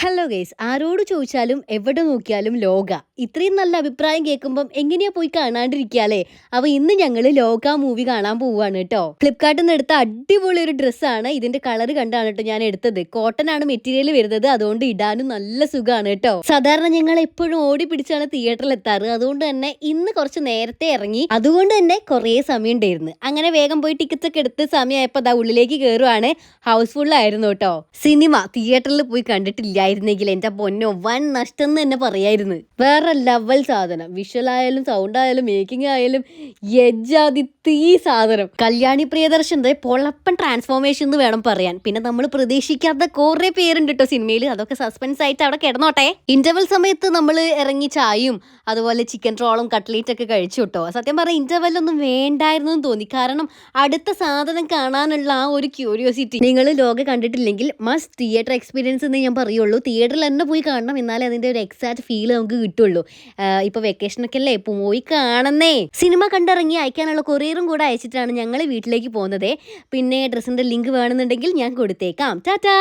Hello guys, ആരോട് ചോദിച്ചാലും എവിടെ നോക്കിയാലും ലോക. ഇത്രയും നല്ല അഭിപ്രായം കേൾക്കുമ്പം എങ്ങനെയാ പോയി കാണാണ്ടിരിക്കാല്ലേ. അപ്പൊ ഇന്ന് ഞങ്ങള് ലോക മൂവി കാണാൻ പോവാണ് കേട്ടോ. ഫ്ലിപ്കാർട്ടിൽ നിന്ന് എടുത്ത അടിപൊളി ഒരു ഡ്രസ്സാണ്. ഇതിന്റെ കളർ കണ്ടാണ് കേട്ടോ ഞാൻ എടുത്തത്. കോട്ടൺ ആണ് മെറ്റീരിയൽ വരുന്നത്, അതുകൊണ്ട് ഇടാനും നല്ല സുഖമാണ് കേട്ടോ. സാധാരണ ഞങ്ങൾ എപ്പോഴും ഓടി പിടിച്ചാണ് തിയേറ്ററിൽ എത്താറ്, അതുകൊണ്ട് തന്നെ ഇന്ന് കുറച്ച് നേരത്തെ ഇറങ്ങി, അതുകൊണ്ട് തന്നെ കുറേ സമയം ഉണ്ടായിരുന്നു. അങ്ങനെ വേഗം പോയി ടിക്കറ്റ് ഒക്കെ എടുത്ത് സമയമായപ്പോൾ അതാ ഉള്ളിലേക്ക് കയറുവാണ്. ഹൗസ്ഫുൾ ആയിരുന്നു കേട്ടോ. സിനിമ തിയേറ്ററിൽ പോയി കണ്ടിട്ടില്ലായിരുന്നെങ്കിൽ എന്റെ പൊന്നോ വൻ നഷ്ടം എന്ന് തന്നെ പറയായിരുന്നു. വേറെ ലെവൽ സാധനം, വിഷ്വൽ ആയാലും സൗണ്ട് ആയാലും മേക്കിംഗ് ആയാലും യജാതി തീ സാധനം. കല്യാണി പ്രിയദർശന്റെ പൊളപ്പൻ ട്രാൻസ്ഫോർമേഷൻ എന്ന് വേണം പറയാൻ. പിന്നെ നമ്മൾ പ്രതീക്ഷിക്കാത്ത കുറെ പേരുണ്ട് കേട്ടോ സിനിമയിൽ. അതൊക്കെ സസ്പെൻസ് ആയിട്ട് അവിടെ കിടന്നോട്ടെ. ഇന്റർവെൽ സമയത്ത് നമ്മൾ ഇറങ്ങി ചായയും അതുപോലെ ചിക്കൻ റോളും കട്ട്ലേറ്റ് ഒക്കെ കഴിച്ചു കേട്ടോ. സത്യം പറഞ്ഞാൽ ഇന്റർവെല്ലൊന്നും വേണ്ടായിരുന്നു എന്ന് തോന്നി. കാരണം അടുത്ത സാധനം കാണാനുള്ള ആ ഒരു ക്യൂരിയോസിറ്റി. നിങ്ങൾ ലോക കണ്ടിട്ടില്ലെങ്കിൽ മസ്റ്റ് തിയേറ്റർ എക്സ്പീരിയൻസ് എന്ന് ഞാൻ പറയുള്ളൂ. തിയേറ്ററിൽ തന്നെ പോയി കാണണം, എന്നാലേ അതിന്റെ ഒരു എക്സാക്ട് ഫീൽ നമുക്ക് കിട്ടുള്ളൂ. ഇപ്പൊ വെക്കേഷനൊക്കെ അല്ലേ, പോയി കാണുന്നേ. സിനിമ കണ്ടിറങ്ങി അയക്കാനുള്ള കൊറിയറും കൂടെ അയച്ചിട്ടാണ് ഞങ്ങൾ വീട്ടിലേക്ക് പോകുന്നത്. പിന്നെ ഡ്രസ്സിന്റെ ലിങ്ക് വേണമെന്നുണ്ടെങ്കിൽ ഞാൻ കൊടുത്തേക്കാം. ടാറ്റാ.